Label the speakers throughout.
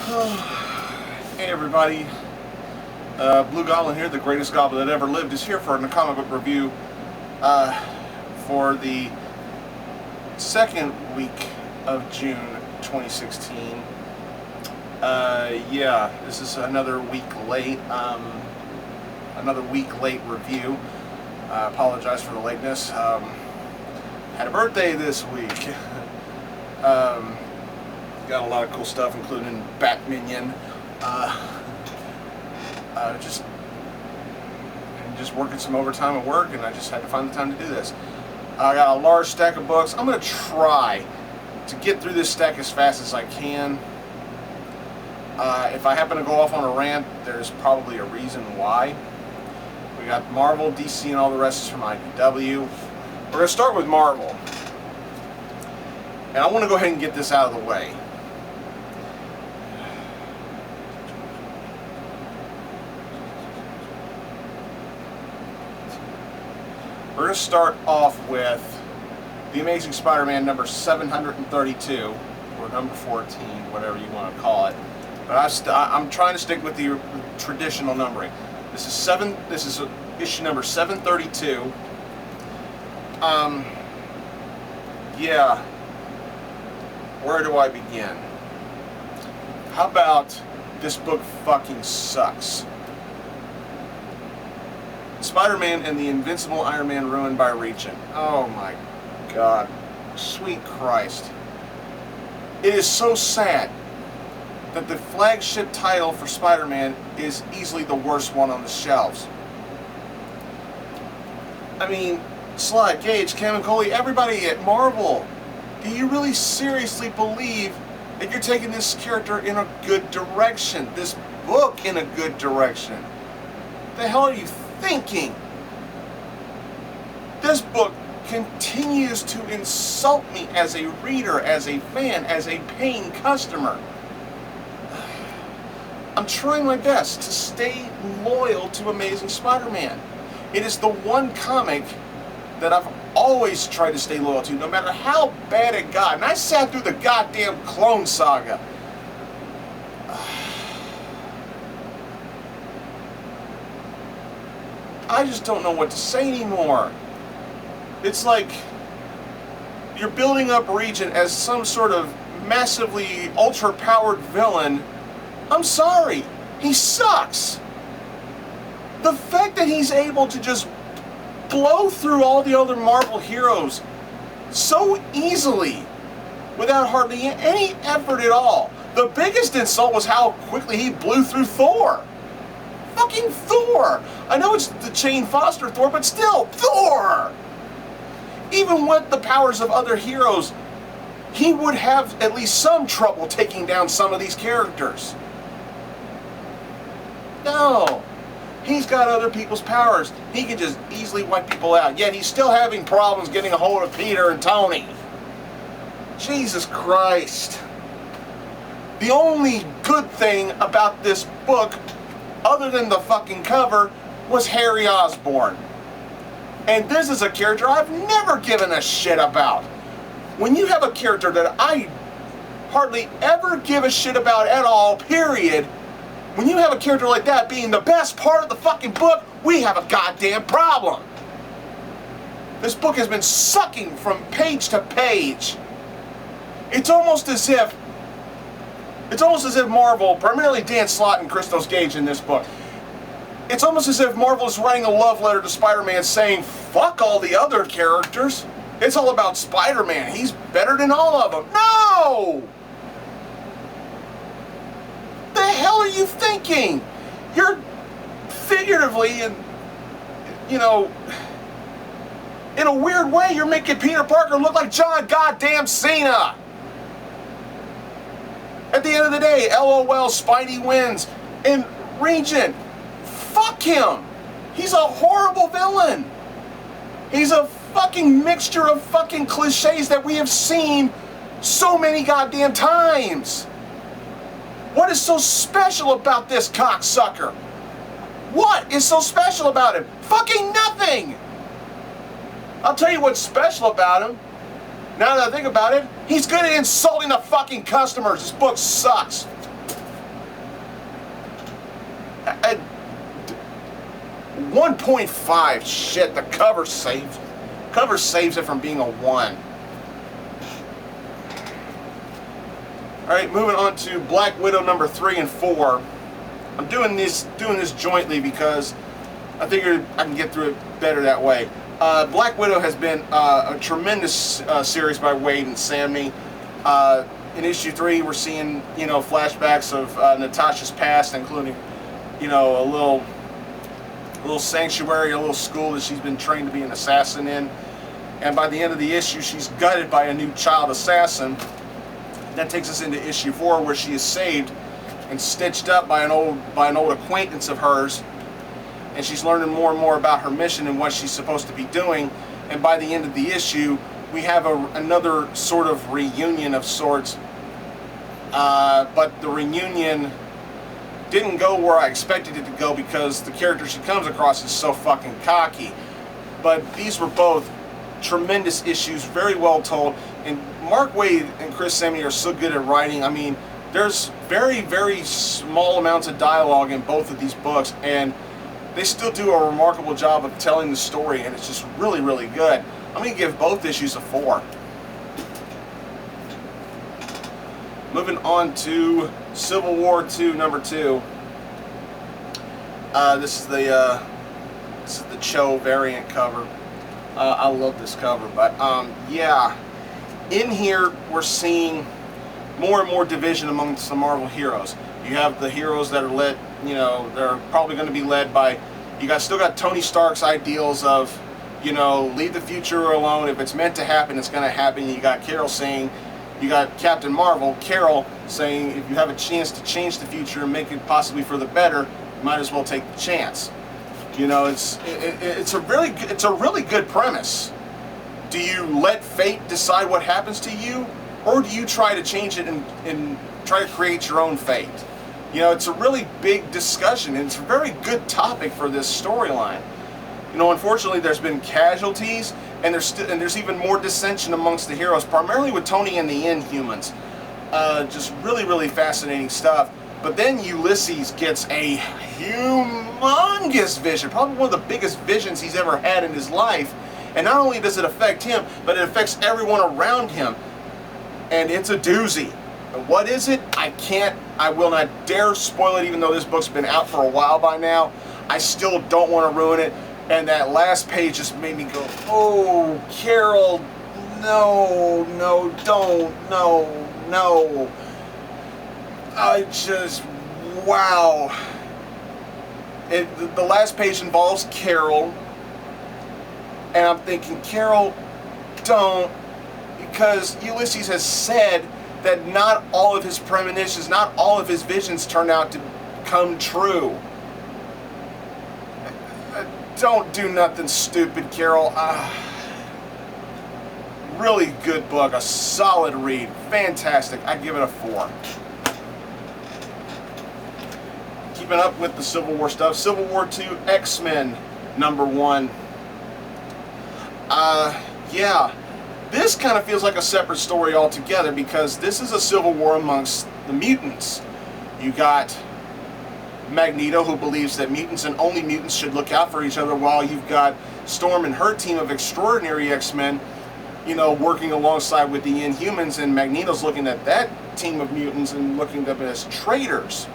Speaker 1: Hey everybody, Blugoblin here, the greatest goblin that ever lived, is here for a comic book review for the second week of June 2016. Yeah, this is another week late review. I apologize for the lateness. Had a birthday this week. Got a lot of cool stuff, including Batminion. Just working some overtime at work, and I just had to find the time to do this. I got a large stack of books. I'm going to try to get through this stack as fast as I can. If I happen to go off on a rant, there's probably a reason why. We got Marvel, DC, and all the rest is from IDW. We're going to start with Marvel. And I want to go ahead and get this out of the way. We're going to start off with The Amazing Spider-Man number 732, or number 14, whatever you want to call it. But I'm trying to stick with the traditional numbering. This is issue number 732. Yeah. Where do I begin? How about this book fucking sucks? Spider-Man and the Invincible Iron Man ruined by Regent. Oh my God. Sweet Christ. It is so sad that the flagship title for Spider-Man is easily the worst one on the shelves. I mean, Slott, Gage, Kevin Coley, everybody at Marvel, do you really seriously believe that you're taking this character in a good direction, this book in a good direction? The hell are you thinking? This book continues to insult me as a reader, as a fan, as a paying customer. I'm trying my best to stay loyal to Amazing Spider-Man. It is the one comic that I've always tried to stay loyal to, no matter how bad it got. And I sat through the goddamn Clone Saga. I just don't know what to say anymore. It's like you're building up Regent as some sort of massively ultra-powered villain. I'm sorry, he sucks. The fact that he's able to just blow through all the other Marvel heroes so easily without hardly any effort at all. The biggest insult was how quickly he blew through Thor. Fucking Thor! I know it's the Jane Foster Thor, but still, Thor! Even with the powers of other heroes, he would have at least some trouble taking down some of these characters. No. He's got other people's powers. He can just easily wipe people out. Yet he's still having problems getting a hold of Peter and Tony. Jesus Christ. The only good thing about this book, other than the fucking cover, was Harry Osborn. And this is a character I've never given a shit about. When you have a character that I hardly ever give a shit about at all, period, when you have a character like that being the best part of the fucking book, we have a goddamn problem. This book has been sucking from page to page. It's almost as if Marvel, primarily Dan Slott and Christos Gage in this book, it's almost as if Marvel is writing a love letter to Spider-Man saying, fuck all the other characters. It's all about Spider-Man. He's better than all of them. No! The hell are you thinking? You're figuratively and, you know, in a weird way, you're making Peter Parker look like John goddamn Cena. At the end of the day, LOL, Spidey wins. And Regent, fuck him. He's a horrible villain. He's a fucking mixture of fucking cliches that we have seen so many goddamn times. What is so special about this cocksucker? What is so special about him? Fucking nothing! I'll tell you what's special about him. Now that I think about it, he's good at insulting the fucking customers. This book sucks. 1.5. Shit, the cover saves it from being a 1. Alright, moving on to Black Widow number 3 and 4. I'm doing this jointly because I figured I can get through it better that way. Black Widow has been a tremendous series by Wade and Samney. In issue 3, we're seeing, you know, flashbacks of Natasha's past, including, you know, a little sanctuary, a little school that she's been trained to be an assassin in. And by the end of the issue, she's gutted by a new child assassin. That takes us into issue 4, where she is saved and stitched up by an old acquaintance of hers, and she's learning more and more about her mission and what she's supposed to be doing. And by the end of the issue, we have another sort of reunion of sorts, but the reunion didn't go where I expected it to go because the character she comes across is so fucking cocky. But these were both tremendous issues, very well told, and Mark Waid and Chris Samney are so good at writing. I mean, there's very, very small amounts of dialogue in both of these books, and they still do a remarkable job of telling the story, and it's just really, really good. I'm going to give both issues a 4. Moving on to Civil War 2, number 2. This is the Cho variant cover. I love this cover, but yeah. In here, we're seeing more and more division amongst the Marvel heroes. You have the heroes that are led, you know, they're probably going to be led by, still got Tony Stark's ideals of, you know, leave the future alone. If it's meant to happen, it's going to happen. You got Captain Marvel, Carol, saying if you have a chance to change the future and make it possibly for the better, you might as well take the chance. You know, it's a really good premise. Do you let fate decide what happens to you, or do you try to change it and try to create your own fate? You know, it's a really big discussion, and it's a very good topic for this storyline. You know, unfortunately, there's been casualties, and there's even more dissension amongst the heroes, primarily with Tony and the Inhumans. Just really, really fascinating stuff. But then Ulysses gets a humongous vision, probably one of the biggest visions he's ever had in his life. And not only does it affect him, but it affects everyone around him. And it's a doozy. And what is it? I will not dare spoil it, even though this book's been out for a while by now. I still don't want to ruin it. And that last page just made me go, oh, Carol, no, don't, no. Wow. The last page involves Carol. And I'm thinking, Carol, don't, because Ulysses has said that not all of his premonitions, not all of his visions turned out to come true. Don't do nothing stupid, Carol. Really good book, a solid read, fantastic. I give it a 4. Keeping up with the Civil War stuff, Civil War 2, X-Men, number 1. Yeah, this kind of feels like a separate story altogether, because this is a civil war amongst the mutants. You got Magneto, who believes that mutants and only mutants should look out for each other, while you've got Storm and her team of extraordinary X-Men, you know, working alongside with the Inhumans, and Magneto's looking at that team of mutants and looking at them as traitors,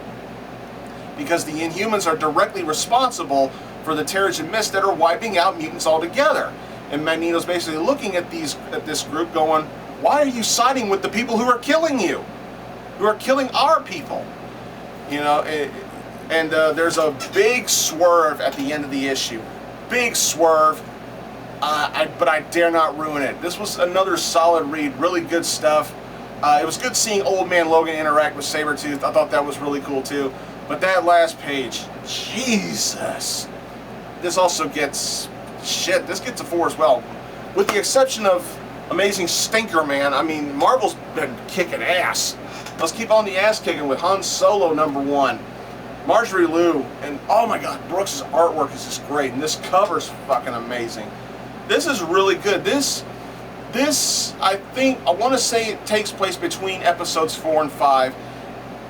Speaker 1: because the Inhumans are directly responsible for the Terrigen Mist that are wiping out mutants altogether. And Magneto's basically looking at this group going, why are you siding with the people who are killing you? Who are killing our people? You know, and there's a big swerve at the end of the issue. Big swerve, but I dare not ruin it. This was another solid read, really good stuff. It was good seeing Old Man Logan interact with Sabretooth. I thought that was really cool too. But that last page, Jesus. This also gets... Shit, this gets a 4 as well. With the exception of Amazing Stinker Man, I mean, Marvel's been kicking ass. Let's keep on the ass kicking with Han Solo, number 1. Marjorie Liu, and oh my god, Brooks' artwork is just great, and this cover's fucking amazing. This is really good. This, I think, I want to say it takes place between episodes 4 and 5,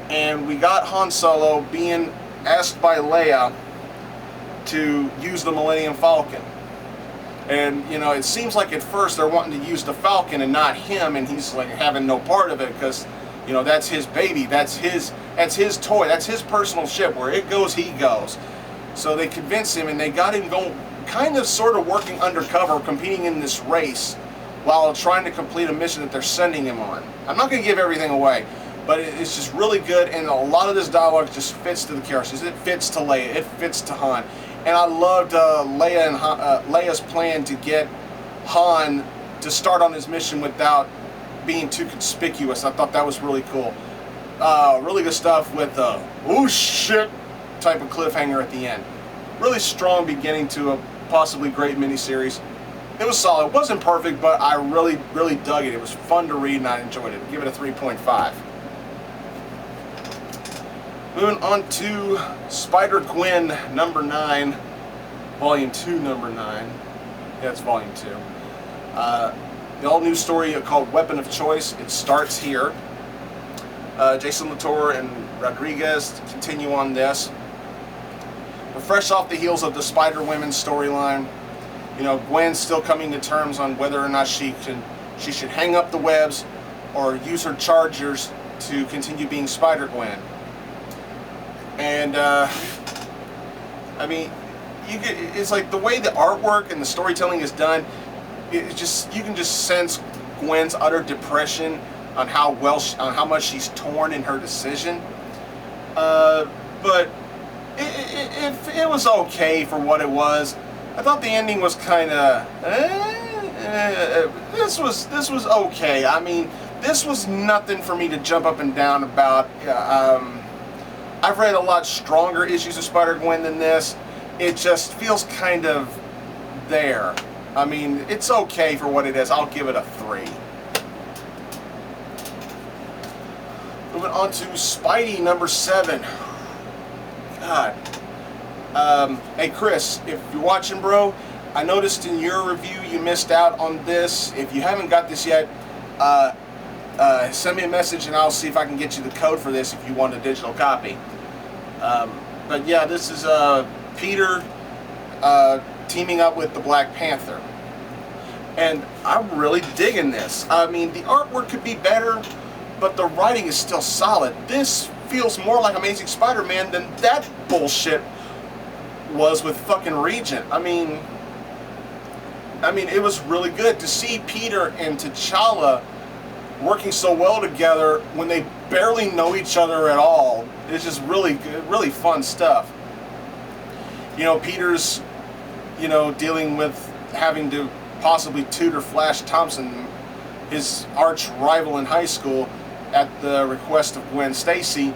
Speaker 1: and we got Han Solo being asked by Leia to use the Millennium Falcon. And, you know, it seems like at first they're wanting to use the Falcon and not him, and he's like having no part of it because, you know, that's his baby, that's his toy, that's his personal ship. Where it goes, he goes. So they convinced him, and they got him going, kind of sort of working undercover, competing in this race while trying to complete a mission that they're sending him on. I'm not going to give everything away, but it's just really good, and a lot of this dialogue just fits to the characters. It fits to Leia, it fits to Han. And I loved Leia's plan to get Han to start on his mission without being too conspicuous. I thought that was really cool. Really good stuff with oh shit type of cliffhanger at the end. Really strong beginning to a possibly great miniseries. It was solid. It wasn't perfect, but I really, really dug it. It was fun to read and I enjoyed it. Give it a 3.5. Moving on to Spider-Gwen number 9, Volume 2, number 9. Yeah, it's Volume 2. The all-new story called Weapon of Choice. It starts here. Jason Latour and Rodriguez continue on this. We're fresh off the heels of the Spider-Women storyline. You know, Gwen's still coming to terms on whether or not she should hang up the webs or use her chargers to continue being Spider-Gwen. And I mean, it's like the way the artwork and the storytelling is done. It just, you can just sense Gwen's utter depression on how much she's torn in her decision. But it was okay for what it was. I thought the ending was kind of. This was okay. I mean, this was nothing for me to jump up and down about. I've read a lot stronger issues of Spider-Gwen than this. It just feels kind of there. I mean, it's okay for what it is. I'll give it a 3. Moving on to Spidey number 7. God. Hey Chris, if you're watching, bro, I noticed in your review you missed out on this. If you haven't got this yet, send me a message and I'll see if I can get you the code for this if you want a digital copy. But yeah, this is Peter teaming up with the Black Panther. And I'm really digging this. I mean, the artwork could be better, but the writing is still solid. This feels more like Amazing Spider-Man than that bullshit was with fucking Regent. I mean, it was really good to see Peter and T'Challa working so well together when they barely know each other at all. It's just really good, really fun stuff. You know, Peter's, you know, dealing with having to possibly tutor Flash Thompson, his arch rival in high school, at the request of Gwen Stacy.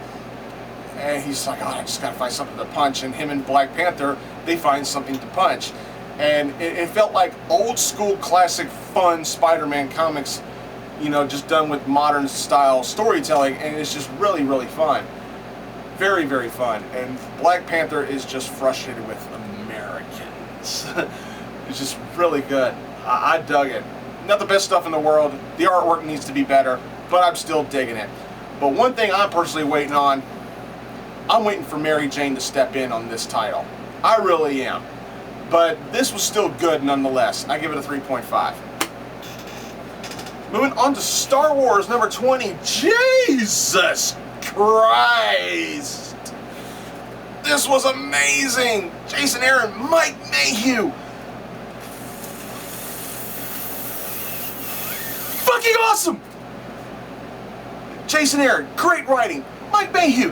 Speaker 1: And he's like, oh, I just gotta find something to punch. And him and Black Panther, they find something to punch. And it felt like old school classic fun Spider-Man comics, you know, just done with modern style storytelling. And it's just really, really fun. Very, very fun. And Black Panther is just frustrated with Americans. It's just really good. I dug it. Not the best stuff in the world. The artwork needs to be better, but I'm still digging it. But one thing I'm personally waiting on, I'm waiting for Mary Jane to step in on this title. I really am. But this was still good nonetheless. I give it a 3.5. Moving on to Star Wars number 20. Jesus Christ! This was amazing! Jason Aaron, Mike Mayhew! Fucking awesome! Jason Aaron, great writing. Mike Mayhew,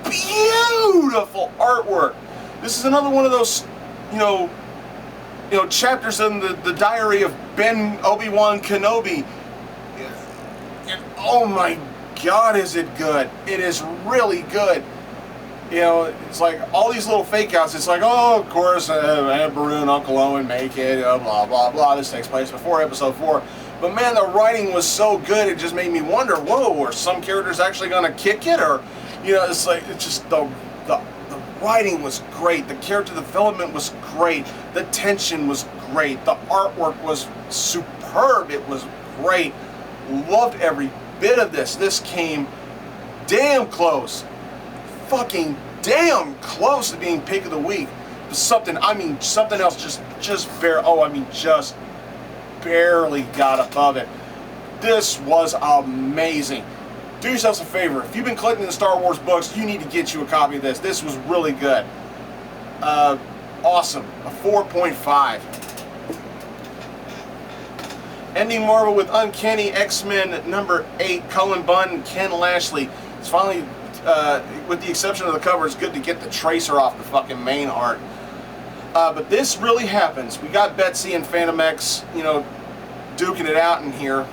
Speaker 1: beautiful artwork. This is another one of those, you know, chapters in the diary of Ben Obi-Wan Kenobi. And oh my God, is it good? It is really good. You know, it's like all these little fake outs. It's like, oh, of course, Aunt Beru and Uncle Owen make it, blah, blah, blah. This takes place before episode 4. But man, the writing was so good, it just made me wonder, whoa, are some characters actually going to kick it? Or, you know, it's like, it's just the writing was great. The character development was great. The tension was great. The artwork was superb. It was great. Loved every bit of this. This came damn close. Fucking damn close to being pick of the week. something, I mean, something else just barely got above it. This was amazing. Do yourselves a favor. If you've been collecting the Star Wars books, you need to get you a copy of this. This was really good. Awesome. A 4.5. Ending Marvel with Uncanny X-Men number 8, Cullen Bunn and Ken Lashley. It's finally, with the exception of the cover, it's good to get the tracer off the fucking main art. But this really happens. We got Betsy and Phantom X, you know, duking it out in here.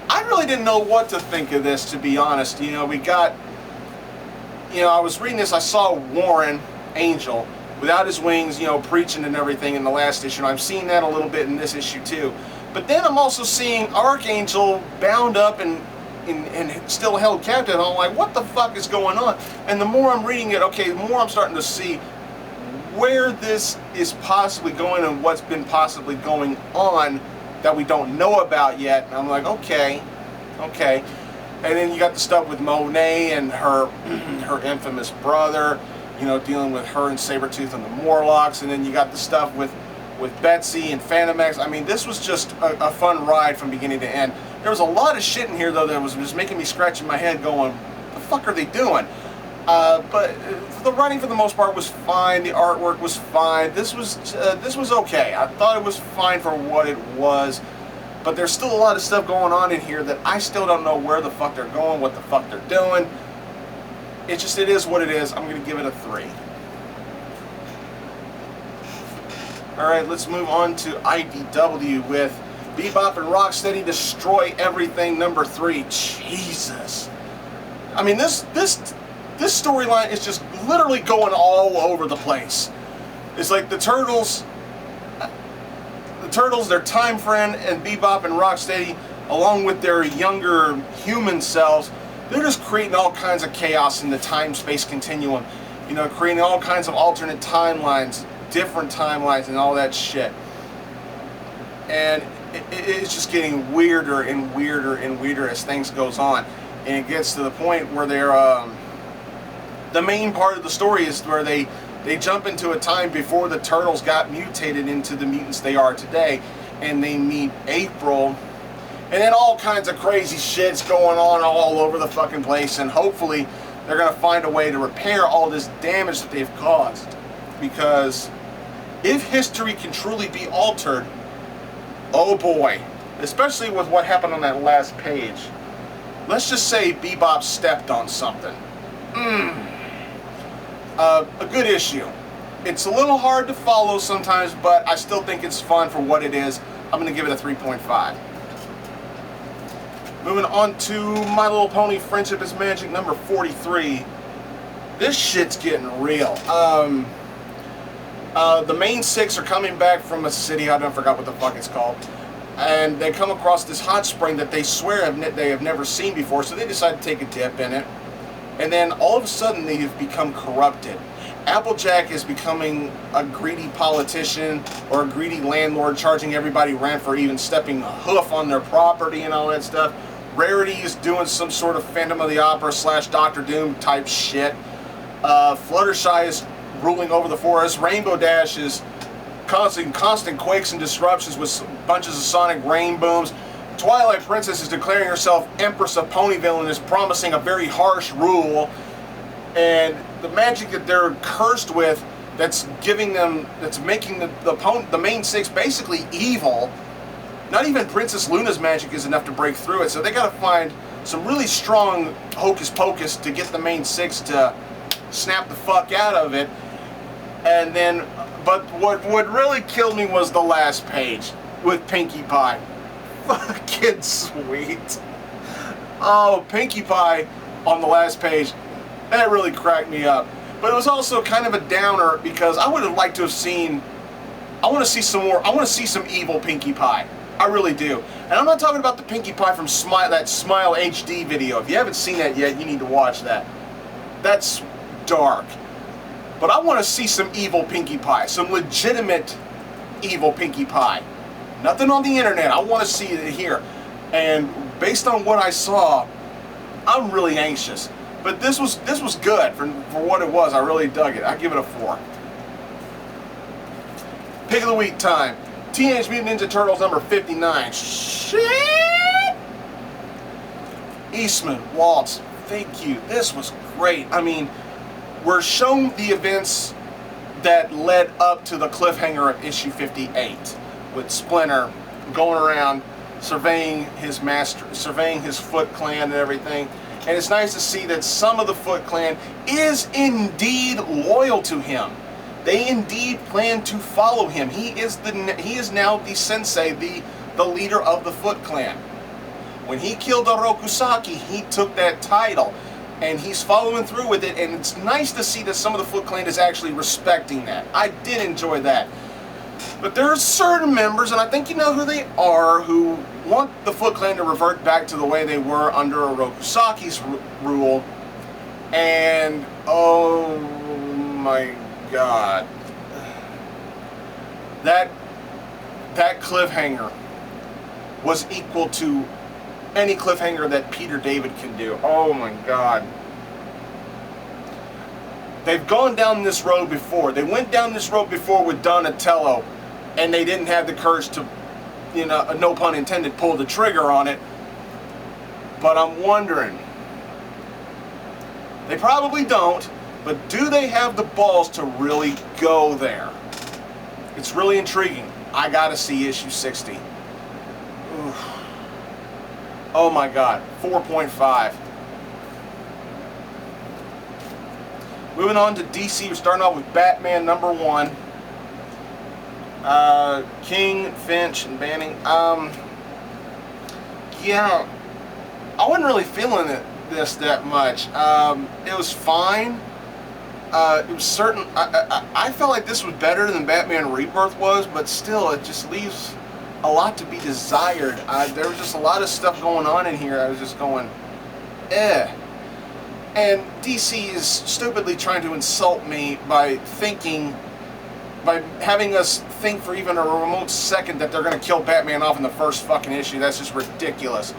Speaker 1: I really didn't know what to think of this, to be honest. You know, we got, you know, I was reading this, I saw Warren, Angel, without his wings, you know, preaching and everything in the last issue. And I'm seeing that a little bit in this issue too. But then I'm also seeing Archangel bound up and still held captive. I'm like, what the fuck is going on? And the more I'm reading it, okay, the more I'm starting to see where this is possibly going and what's been possibly going on that we don't know about yet. And I'm like, okay. And then you got the stuff with Monet and her infamous brother, you know, dealing with her and Sabretooth and the Morlocks. And then you got the stuff with Betsy and Phantom X. I mean, this was just a fun ride from beginning to end. There was a lot of shit in here, though, that was just making me scratching my head going, what the fuck are they doing? But the writing, for the most part, was fine. The artwork was fine. This was okay. I thought it was fine for what it was. But there's still a lot of stuff going on in here that I still don't know where the fuck they're going, what the fuck they're doing. It is what it is. I'm going to give it a 3. Alright, let's move on to IDW with Bebop and Rocksteady Destroy Everything number 3. Jesus. I mean, this storyline is just literally going all over the place. It's like the Turtles, their time friend, and Bebop and Rocksteady, along with their younger human selves, they're just creating all kinds of chaos in the time-space continuum. You know, creating all kinds of alternate timelines, different timelines, and all that shit. And it's just getting weirder and weirder and weirder as things goes on. And it gets to the point where they're, the main part of the story is where they jump into a time before the Turtles got mutated into the mutants they are today, and they meet April, and then all kinds of crazy shit's going on all over the fucking place, and hopefully they're going to find a way to repair all this damage that they've caused. Because if history can truly be altered, oh boy, especially with what happened on that last page. Let's just say Bebop stepped on something. A good issue. It's a little hard to follow sometimes, but I still think it's fun for what it is. I'm going to give it a 3.5. Moving on to My Little Pony Friendship is Magic number 43. This shit's getting real. The main 6 are coming back from a city, I forgot what the fuck it's called. And they come across this hot spring that they swear they have never seen before, so they decide to take a dip in it. And then all of a sudden they have become corrupted. Applejack is becoming a greedy politician or a greedy landlord, charging everybody rent for even stepping a hoof on their property and all that stuff. Rarity is doing some sort of Phantom of the Opera / Doctor Doom type shit. Fluttershy is ruling over the forest. Rainbow Dash is causing constant quakes and disruptions with bunches of sonic rain booms. Twilight Princess is declaring herself Empress of Ponyville and is promising a very harsh rule. And the magic that they're cursed with, that's making the main 6 basically evil. Not even Princess Luna's magic is enough to break through it, so they gotta find some really strong hocus pocus to get the main 6 to snap the fuck out of it. And then, but what really killed me was the last page with Pinkie Pie. Fucking sweet. Oh, Pinkie Pie on the last page, that really cracked me up. But it was also kind of a downer because I would have liked to have seen, I want to see some more, I want to see some evil Pinkie Pie. I really do. And I'm not talking about the Pinkie Pie from that Smile HD video. If you haven't seen that yet, you need to watch that. That's dark. But I want to see some evil Pinkie Pie, some legitimate evil Pinkie Pie. Nothing on the internet. I want to see it here. And based on what I saw, I'm really anxious. But this was good for what it was. I really dug it. I give it a 4. Pick of the week time. Teenage Mutant Ninja Turtles number 59. Shit! Eastman, Waltz, thank you. This was great. I mean, we're shown the events that led up to the cliffhanger of issue 58, with Splinter going around surveying his Foot Clan and everything. And it's nice to see that some of the Foot Clan is indeed loyal to him. They indeed plan to follow him. He is now the sensei, the leader of the Foot Clan. When he killed Orokusaki, he took that title, and he's following through with it. And it's nice to see that some of the Foot Clan is actually respecting that. I did enjoy that. But there are certain members, and I think you know who they are, who want the Foot Clan to revert back to the way they were under Orokusaki's rule. And oh my God, that cliffhanger was equal to any cliffhanger that Peter David can do. Oh my God. They've gone down this road before. They went down this road before with Donatello, and they didn't have the courage to, you know, no pun intended, pull the trigger on it. But I'm wondering, they probably don't, but do they have the balls to really go there? It's really intriguing. I gotta see issue 60. Oof. Oh my God, 4.5. Moving on to DC, we're starting off with Batman number 1. King, Finch, and Banning. Yeah, I wasn't really feeling this that much. It was fine. It was certain. I felt like this was better than Batman Rebirth was, but still, it just leaves a lot to be desired. There was just a lot of stuff going on in here. I was just going, eh. And DC is stupidly trying to insult me by having us think for even a remote second that they're going to kill Batman off in the first fucking issue. That's just ridiculous.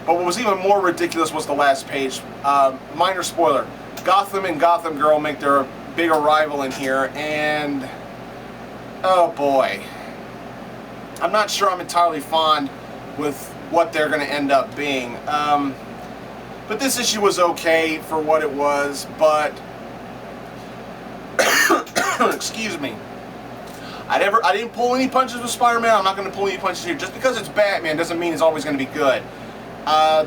Speaker 1: But what was even more ridiculous was the last page. Minor spoiler. Gotham and Gotham Girl make their big arrival in here, and oh boy. I'm not sure I'm entirely fond with what they're going to end up being. But this issue was okay for what it was, but excuse me. I didn't pull any punches with Spider-Man. I'm not going to pull any punches here. Just because it's Batman doesn't mean it's always going to be good.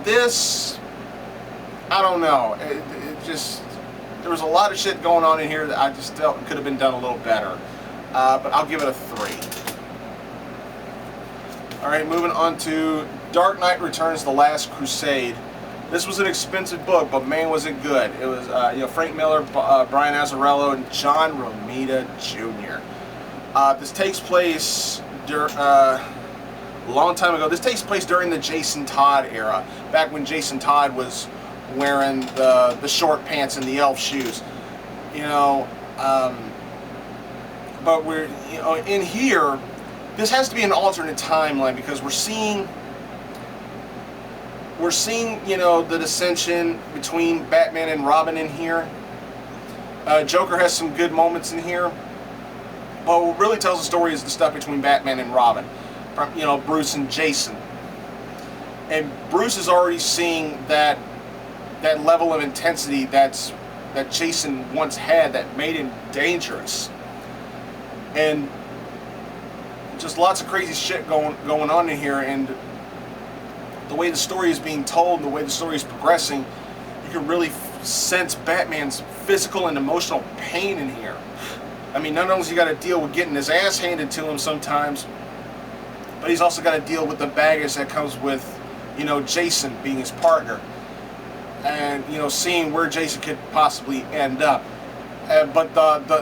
Speaker 1: This, I don't know. It just, there was a lot of shit going on in here that I just felt could have been done a little better. But I'll give it a 3. Alright, moving on to Dark Knight Returns: The Last Crusade. This was an expensive book, but man, was it good. It was Frank Miller, Brian Azzarello, and John Romita Jr. This takes place a long time ago. This takes place during the Jason Todd era, back when Jason Todd was wearing the short pants and the elf shoes. But we're in here. This has to be an alternate timeline because we're seeing the dissension between Batman and Robin in here. Joker has some good moments in here. But what really tells the story is the stuff between Batman and Robin. Bruce and Jason. And Bruce is already seeing that level of intensity that Jason once had that made him dangerous. And just lots of crazy shit going on in here, and the way the story is being told and the way the story is progressing, you can really sense Batman's physical and emotional pain in here. I mean, not only has he got to deal with getting his ass handed to him sometimes, but he's also got to deal with the baggage that comes with, Jason being his partner, and seeing where Jason could possibly end up. But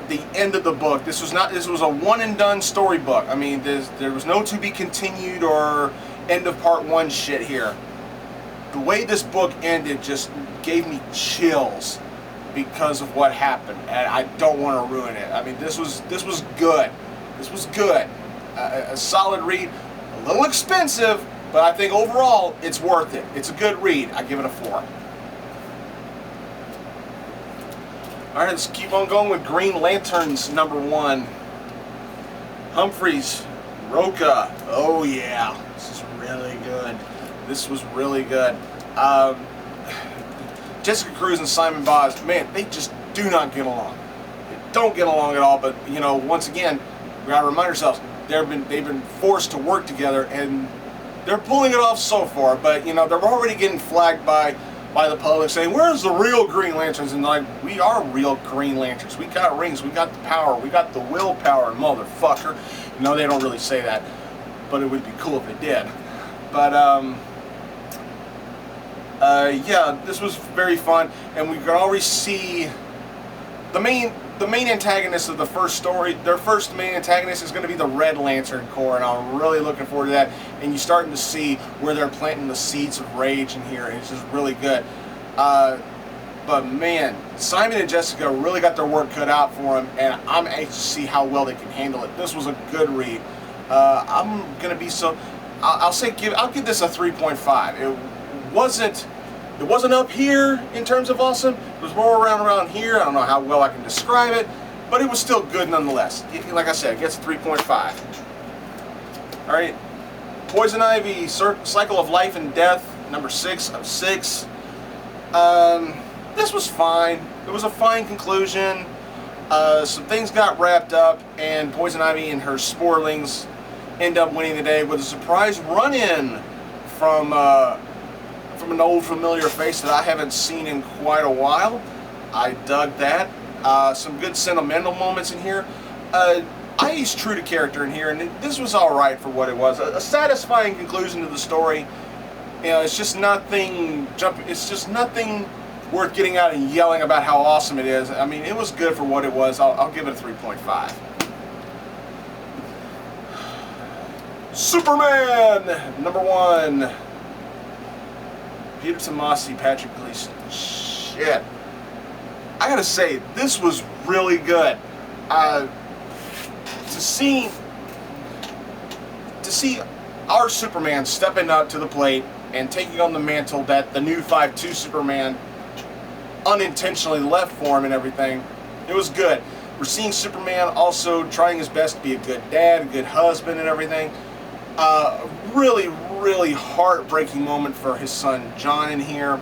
Speaker 1: the end of the book, this was a one and done storybook. I mean, there was no to be continued or end of part 1 shit here. The way this book ended just gave me chills because of what happened, and I don't want to ruin it. I mean, this was good. This was good. A solid read, a little expensive, but I think overall it's worth it. It's a good read. I give it a 4. Alright, let's keep on going with Green Lanterns number 1. Humphreys, Roca. Oh yeah, this is really good. This was really good. Jessica Cruz and Simon Boz, man, they just do not get along. They don't get along at all. But you know, once again, we gotta remind ourselves they've been forced to work together, and they're pulling it off so far. But you know, they're already getting flagged by the public saying, "Where's the real Green Lanterns?" And like, we are real Green Lanterns. We got rings. We got the power. We got the willpower, motherfucker. You know, they don't really say that, but it would be cool if they did. But yeah, this was very fun, and we could already see the main antagonist of the first story. Their first main antagonist is going to be the Red Lantern Corps, and I'm really looking forward to that. And you're starting to see where they're planting the seeds of rage in here, and it's just really good. But man, Simon and Jessica really got their work cut out for them, and I'm anxious to see how well they can handle it. This was a good read. I'm gonna be so. I'll give this a 3.5. It wasn't up here in terms of awesome. It was more around here. I don't know how well I can describe it, but it was still good nonetheless. Like I said, it gets a 3.5. All right, Poison Ivy, Cycle of Life and Death, number 6 of 6. This was fine. It was a fine conclusion. Some things got wrapped up, and Poison Ivy and her sporelings end up winning the day with a surprise run-in from an old familiar face that I haven't seen in quite a while. I dug that. Some good sentimental moments in here. I used true to character in here, and this was all right for what it was. A satisfying conclusion to the story. You know, it's just nothing worth getting out and yelling about how awesome it is. I mean, it was good for what it was. I'll give it a 3.5. Superman, number 1. Peter Tomasi, Patrick Gleason. Shit. I gotta say, this was really good. To see our Superman stepping up to the plate and taking on the mantle that the new 5-2 Superman unintentionally left for him and everything, it was good. We're seeing Superman also trying his best to be a good dad, a good husband and everything. Really heartbreaking moment for his son John in here.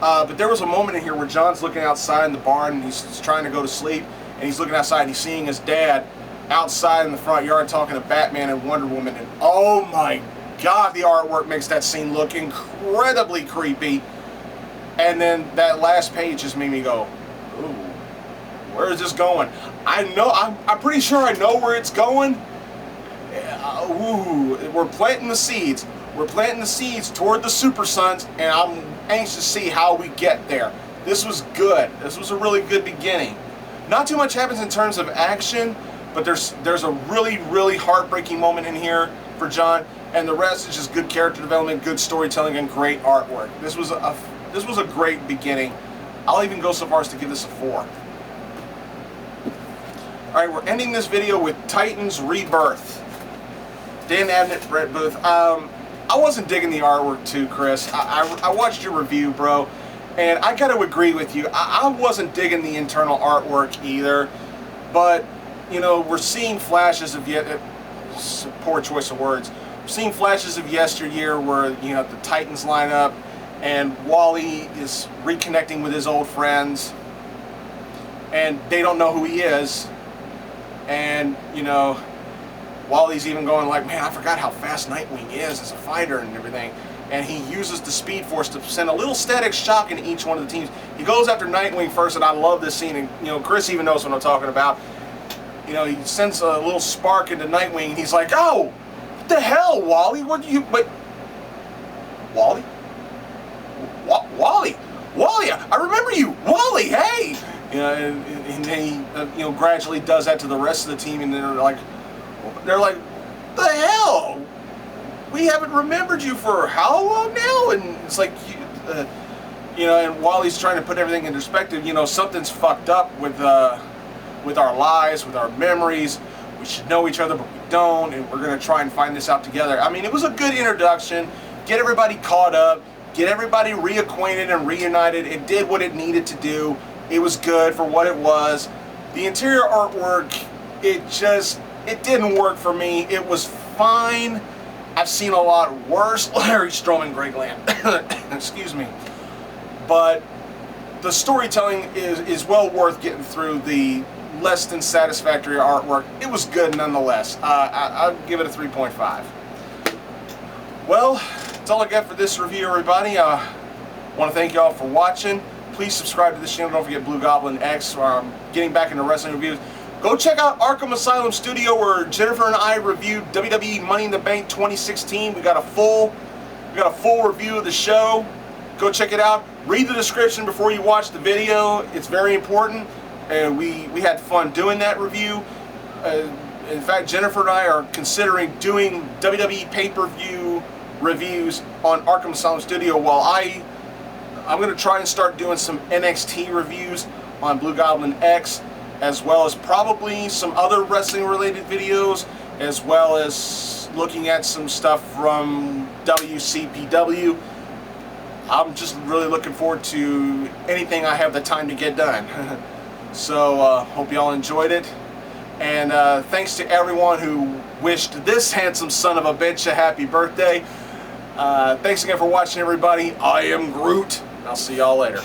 Speaker 1: But there was a moment in here where John's looking outside in the barn and he's trying to go to sleep, and he's looking outside and he's seeing his dad outside in the front yard talking to Batman and Wonder Woman, and oh my god, the artwork makes that scene look incredibly creepy. And then that last page just made me go, ooh, where is this going? I'm pretty sure I know where it's going. Ooh, we're planting the seeds. We're planting the seeds toward the Super Sons, and I'm anxious to see how we get there. This was good. This was a really good beginning. Not too much happens in terms of action, but there's a really heartbreaking moment in here for John, and the rest is just good character development, good storytelling, and great artwork. This was a great beginning. I'll even go so far as to give this a 4. Alright, we're ending this video with Titans Rebirth. Dan Abnett, Brett Booth. I wasn't digging the artwork too, Chris. I watched your review, bro, and I gotta agree with you. I wasn't digging the internal artwork either, but, you know, we're seeing flashes of poor choice of words. We're seeing flashes of yesteryear where, you know, the Titans line up, and Wally is reconnecting with his old friends, and they don't know who he is, and, you know, Wally's even going like, man, I forgot how fast Nightwing is as a fighter and everything. And he uses the Speed Force to send a little static shock in each one of the teams. He goes after Nightwing first, and I love this scene. And, you know, Chris even knows what I'm talking about. You know, he sends a little spark into Nightwing, and he's like, oh, what the hell, Wally? What do you, but, Wally? Wally, I remember you. Wally, hey! You know, and then he, you know, gradually does that to the rest of the team, and they're like, the hell? We haven't remembered you for how long now? And it's like, you know, and Wally's trying to put everything in perspective. You know, something's fucked up with our lives, with our memories. We should know each other, but we don't, and we're gonna try and find this out together. I mean, it was a good introduction. Get everybody caught up, get everybody reacquainted and reunited. It did what it needed to do. It was good for what it was. The interior artwork, it just It didn't work for me. It was fine. I've seen a lot worse. Larry Strowman, Greg Land. Excuse me. But the storytelling is well worth getting through the less than satisfactory artwork. It was good nonetheless. I'll give it a 3.5. Well, that's all I got for this review, everybody. I want to thank y'all for watching. Please subscribe to this channel. Don't forget Blugoblin X, where I'm getting back into wrestling reviews. Go check out Arkham Asylum Studio, where Jennifer and I reviewed WWE Money in the Bank 2016. We got a full review of the show. Go check it out. Read the description before you watch the video. It's very important. And we had fun doing that review. In fact, Jennifer and I are considering doing WWE pay-per-view reviews on Arkham Asylum Studio, while I'm going to try and start doing some NXT reviews on Blugoblin X, as well as probably some other wrestling related videos, as well as looking at some stuff from WCPW. I'm just really looking forward to anything I have the time to get done. So hope y'all enjoyed it, and thanks to everyone who wished this handsome son of a bitch a happy birthday. Thanks again for watching, everybody. I am Groot. I'll see y'all later.